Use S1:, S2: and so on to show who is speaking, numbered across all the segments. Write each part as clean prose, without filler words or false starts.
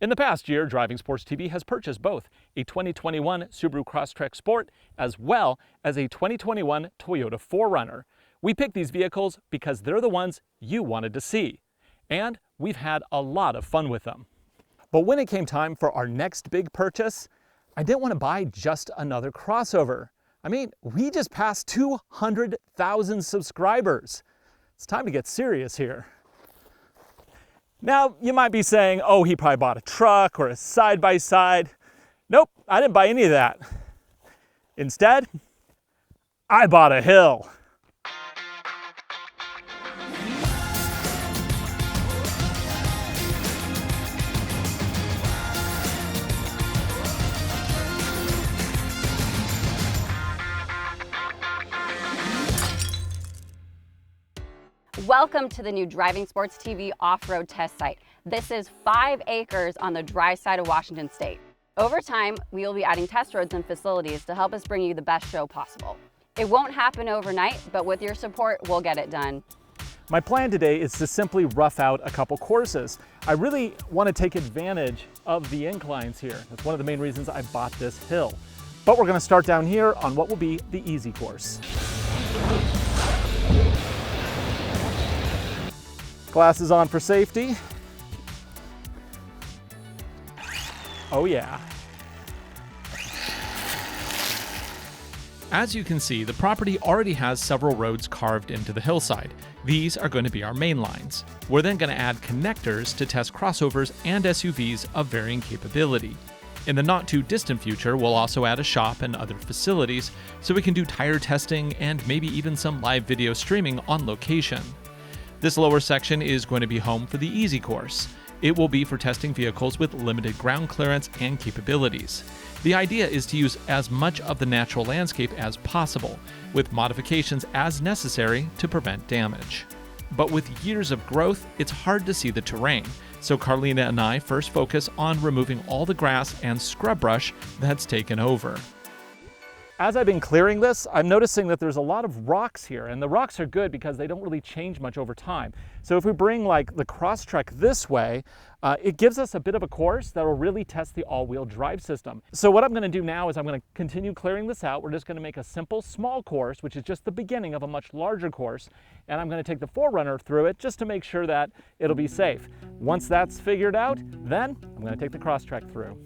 S1: In the past year, Driving Sports TV has purchased both a 2021 Subaru Crosstrek Sport as well as a 2021 Toyota 4Runner. We picked these vehicles because they're the ones you wanted to see, and we've had a lot of fun with them. But when it came time for our next big purchase, I didn't want to buy just another crossover. I mean, we just passed 200,000 subscribers. It's time to get serious here. Now, you might be saying, oh, he probably bought a truck or a side-by-side. Nope, I didn't buy any of that. Instead, I bought a hill.
S2: Welcome to the new Driving Sports TV off-road test site. This is 5 acres on the dry side of Washington State. Over time, we will be adding test roads and facilities to help us bring you the best show possible. It won't happen overnight, but with your support, we'll get it done.
S1: My plan today is to simply rough out a couple courses. I really want to take advantage of the inclines here. That's one of the main reasons I bought this hill. But we're going to start down here on what will be the easy course. Glasses on for safety. Oh yeah.
S3: As you can see, the property already has several roads carved into the hillside. These are going to be our main lines. We're then going to add connectors to test crossovers and SUVs of varying capability. In the not too distant future, we'll also add a shop and other facilities so we can do tire testing and maybe even some live video streaming on location. This lower section is going to be home for the easy course. It will be for testing vehicles with limited ground clearance and capabilities. The idea is to use as much of the natural landscape as possible, with modifications as necessary to prevent damage. But with years of growth, it's hard to see the terrain, so Carlina and I first focus on removing all the grass and scrub brush that's taken over.
S1: As I've been clearing this, I'm noticing that there's a lot of rocks here, and the rocks are good because they don't really change much over time. So if we bring like the Crosstrek this way, it gives us a bit of a course that will really test the all-wheel drive system. So what I'm going to do now is I'm going to continue clearing this out. We're just going to make a simple small course, which is just the beginning of a much larger course, and I'm going to take the 4Runner through it just to make sure that it'll be safe. Once that's figured out, then I'm going to take the Crosstrek through.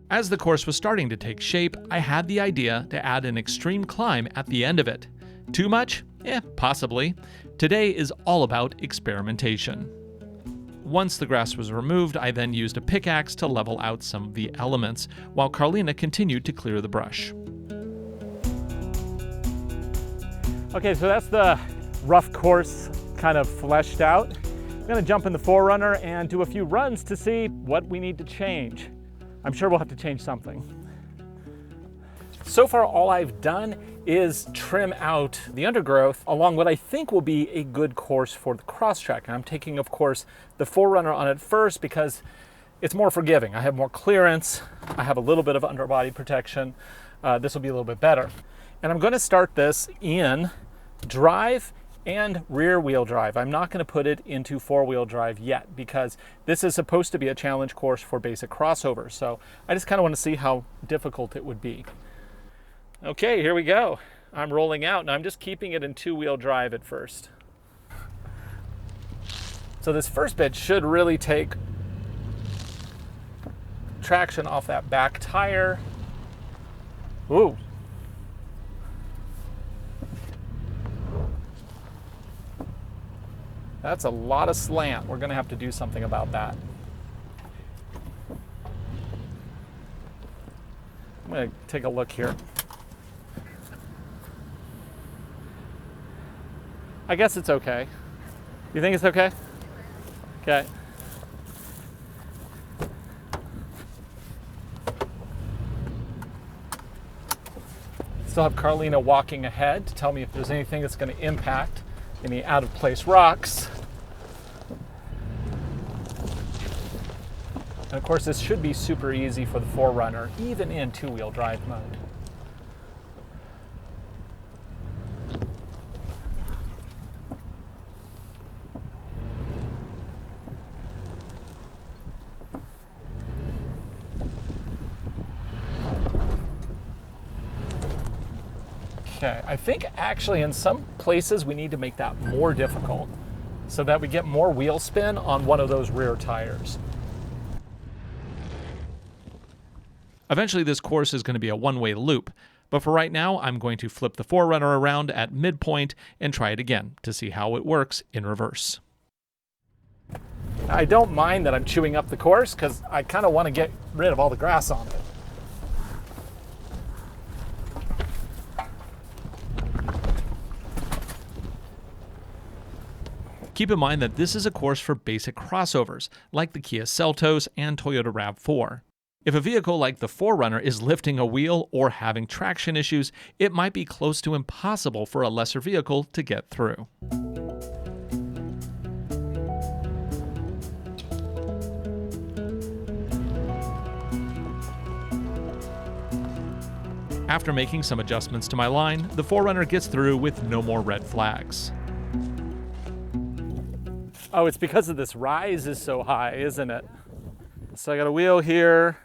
S3: As the course was starting to take shape, I had the idea to add an extreme climb at the end of it. Too much? Possibly. Today is all about experimentation. Once the grass was removed, I then used a pickaxe to level out some of the elements, while Carlina continued to clear the brush.
S1: Okay, so that's the rough course kind of fleshed out. I'm going to jump in the 4Runner and do a few runs to see what we need to change. I'm sure we'll have to change something. So far, all I've done is trim out the undergrowth along what I think will be a good course for the Crosstrek. And I'm taking, of course, the 4Runner on it first because it's more forgiving. I have more clearance. I have a little bit of underbody protection. This will be a little bit better. And I'm going to start this in drive and rear wheel drive. I'm not going to put it into 4-wheel drive yet because this is supposed to be a challenge course for basic crossovers. So I just kind of want to see how difficult it would be. Okay, here we go. I'm rolling out and I'm just keeping it in 2-wheel drive at first. So this first bit should really take traction off that back tire. Ooh. That's a lot of slant. We're going to have to do something about that. I'm going to take a look here. I guess it's okay. You think it's okay? Okay. Still have Carlina walking ahead to tell me if there's anything that's going to impact any out-of-place rocks. And of course, this should be super easy for the 4Runner, even in 2-wheel drive mode. Okay, I think actually in some places we need to make that more difficult so that we get more wheel spin on one of those rear tires.
S3: Eventually, this course is going to be a one-way loop, but for right now, I'm going to flip the 4Runner around at midpoint and try it again to see how it works in reverse.
S1: I don't mind that I'm chewing up the course because I kind of want to get rid of all the grass on it.
S3: Keep in mind that this is a course for basic crossovers, like the Kia Seltos and Toyota RAV4. If a vehicle like the 4Runner is lifting a wheel or having traction issues, it might be close to impossible for a lesser vehicle to get through. After making some adjustments to my line, the 4Runner gets through with no more red flags.
S1: Oh, it's because of this rise is so high, isn't it? So I got a wheel here.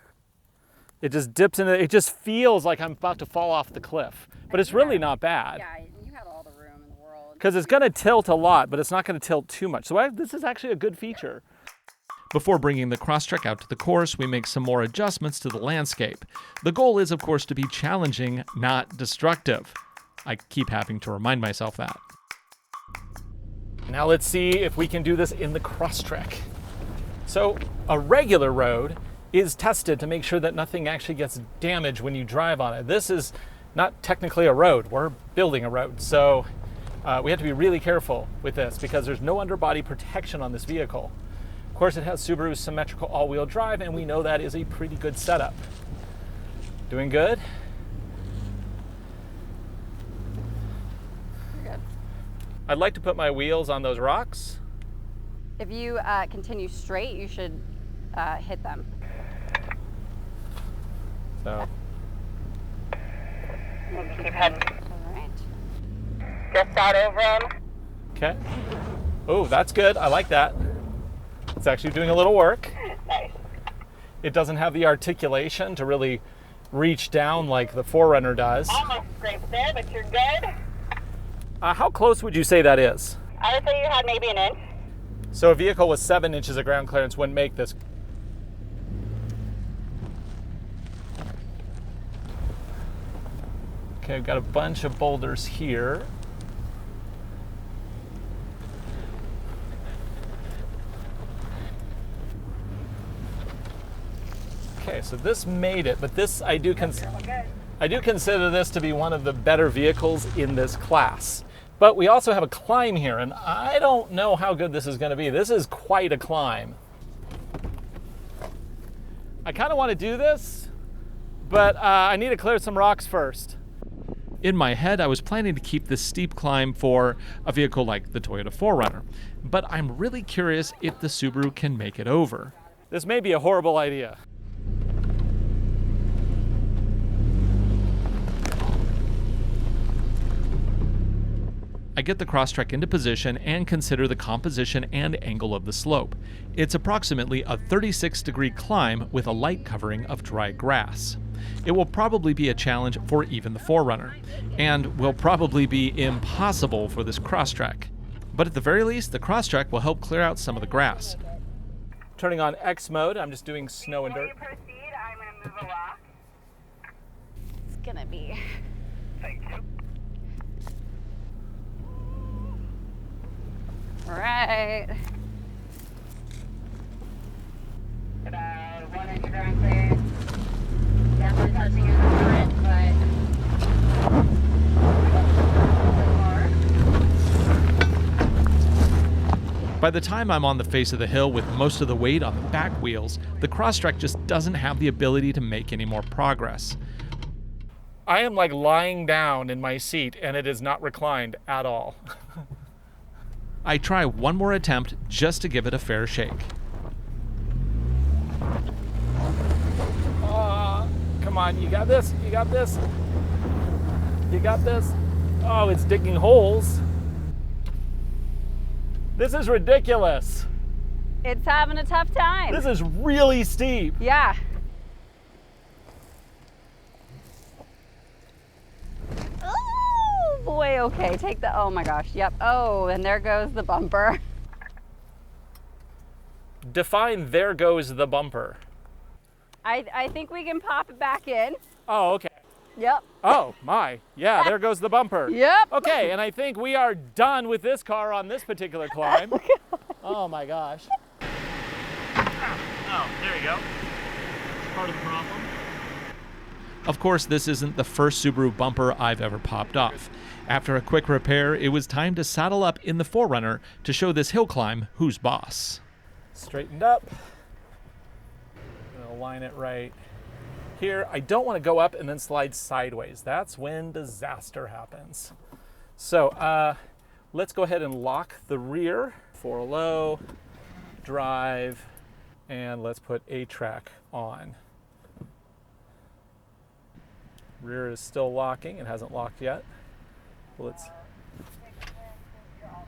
S1: It just dips in it. It just feels like I'm about to fall off the cliff, but it's really not bad.
S2: Yeah, you have all the room in the world.
S1: Because it's going to tilt a lot, but it's not going to tilt too much. So this is actually a good feature.
S3: Before bringing the Crosstrek out to the course, we make some more adjustments to the landscape. The goal is, of course, to be challenging, not destructive. I keep having to remind myself that.
S1: Now let's see if we can do this in the Crosstrek. So a regular road is tested to make sure that nothing actually gets damaged when you drive on it. This is not technically a road. We're building a road. So we have to be really careful with this because there's no underbody protection on this vehicle. Of course, it has Subaru's symmetrical all-wheel drive, and we know that is a pretty good setup. Doing good?
S2: You're good.
S1: I'd like to put my wheels on those rocks.
S2: If you continue straight, you should hit them.
S1: So.
S4: Keep heading.
S2: All right.
S4: Just out over them.
S1: Okay. Oh, that's good. I like that. It's actually doing a little work.
S4: Nice.
S1: It doesn't have the articulation to really reach down like the 4Runner does.
S4: Almost scraped there, but you're good.
S1: How close would you say that is?
S4: I would say you had maybe an inch.
S1: So a vehicle with 7 inches of ground clearance wouldn't make this. Okay, we've got a bunch of boulders here. Okay, so this made it, but this I do consider this to be one of the better vehicles in this class. But we also have a climb here, and I don't know how good this is going to be. This is quite a climb. I kind of want to do this, but I need to clear some rocks first.
S3: In my head, I was planning to keep this steep climb for a vehicle like the Toyota 4Runner, but I'm really curious if the Subaru can make it over.
S1: This may be a horrible idea.
S3: I get the Crosstrek into position and consider the composition and angle of the slope. It's approximately a 36-degree climb with a light covering of dry grass. It will probably be a challenge for even the 4Runner, and will probably be impossible for this Crosstrek. But at the very least, the Crosstrek will help clear out some of the grass.
S1: Turning on X mode, I'm just doing snow and
S4: Before
S1: dirt.
S4: you proceed, I'm going to move a rock.
S2: It's gonna be.
S4: Thank you.
S2: All right.
S4: About 1 inch ground clearance. Definitely touching in the front, but
S3: By the time I'm on the face of the hill with most of the weight on the back wheels, the Crosstrek just doesn't have the ability to make any more progress.
S1: I am like lying down in my seat, and it is not reclined at all.
S3: I try one more attempt just to give it a fair shake.
S1: Come on, you got this, you got this. You got this. Oh, it's digging holes. This is ridiculous.
S2: It's having a tough time.
S1: This is really steep.
S2: Yeah. boy, okay, take the, oh my gosh, yep. Oh, and there goes the bumper.
S1: Define there goes the bumper.
S2: I think we can pop it back in.
S1: Oh, okay.
S2: Yep.
S1: Oh my, yeah, there goes the bumper.
S2: Yep.
S1: Okay, and I think we are done with this car on this particular climb. Oh my gosh. Oh, there you go. Part of the problem.
S3: Of course, this isn't the first Subaru bumper I've ever popped off. After a quick repair, it was time to saddle up in the 4Runner to show this hill climb who's boss.
S1: Straightened up. Gonna line it right here. I don't want to go up and then slide sideways. That's when disaster happens. So let's go ahead and lock the rear. 4 low, drive, and let's put A-track on. Rear is still locking. It hasn't locked yet. Let's.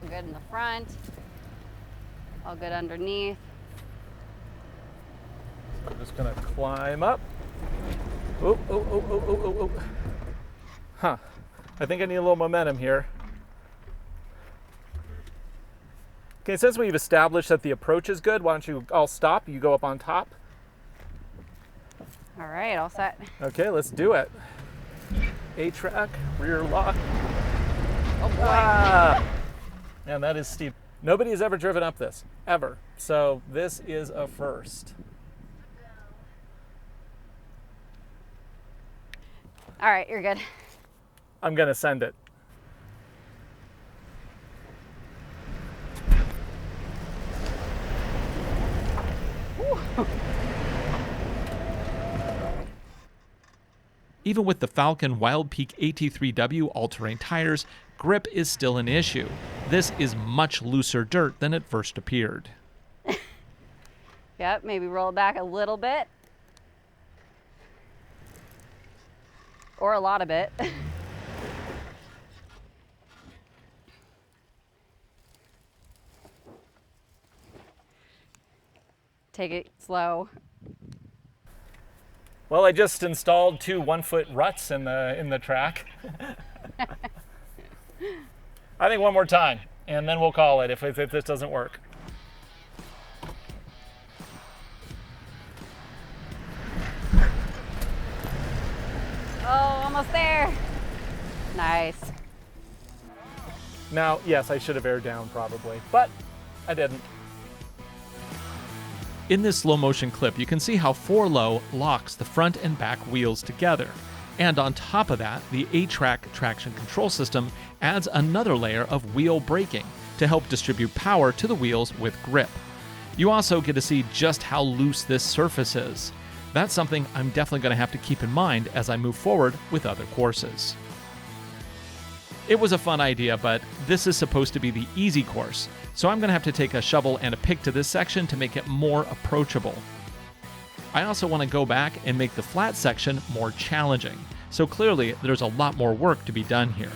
S2: Good in the front. All good underneath.
S1: So I'm just gonna climb up. Oh, oh, oh, oh, oh, oh, oh. Huh. I think I need a little momentum here. Okay, since we've established that the approach is good, why don't you all stop? You go up on top.
S2: All right, all set.
S1: Okay, let's do it. A-track, rear lock.
S2: Oh boy.
S1: Ah! Man, that is steep. Nobody has ever driven up this, ever. So this is a first.
S2: All right, you're good.
S1: I'm gonna send it.
S3: Even with the Falcon Wild Peak AT3W all-terrain tires, grip is still an issue. This is much looser dirt than it first appeared.
S2: Yep, maybe roll it back a little bit. Or a lot of it. Take it slow.
S1: Well, I just installed 2 1-foot ruts in the track. I think one more time, and then we'll call it if this doesn't work.
S2: Oh, almost there. Nice.
S1: Now, yes, I should have aired down probably, but I didn't.
S3: In this slow motion clip, you can see how 4Low locks the front and back wheels together. And on top of that, the A-Track traction control system adds another layer of wheel braking to help distribute power to the wheels with grip. You also get to see just how loose this surface is. That's something I'm definitely going to have to keep in mind as I move forward with other courses. It was a fun idea, but this is supposed to be the easy course, so I'm going to have to take a shovel and a pick to this section to make it more approachable. I also want to go back and make the flat section more challenging, so clearly there's a lot more work to be done here.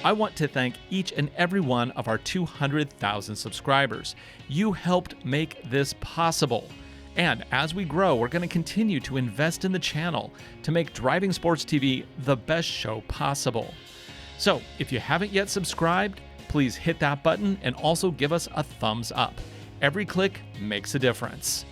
S3: I want to thank each and every one of our 200,000 subscribers. You helped make this possible. And as we grow, we're going to continue to invest in the channel to make Driving Sports TV the best show possible. So if you haven't yet subscribed, please hit that button and also give us a thumbs up. Every click makes a difference.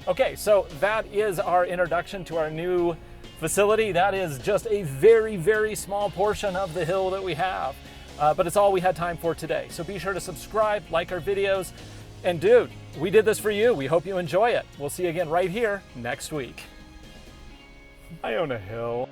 S1: Okay, so that is our introduction to our new facility. That is just a very, very small portion of the hill that we have, but it's all we had time for today. So be sure to subscribe, like our videos, and dude, we did this for you. We hope you enjoy it. We'll see you again right here next week. I own a hill.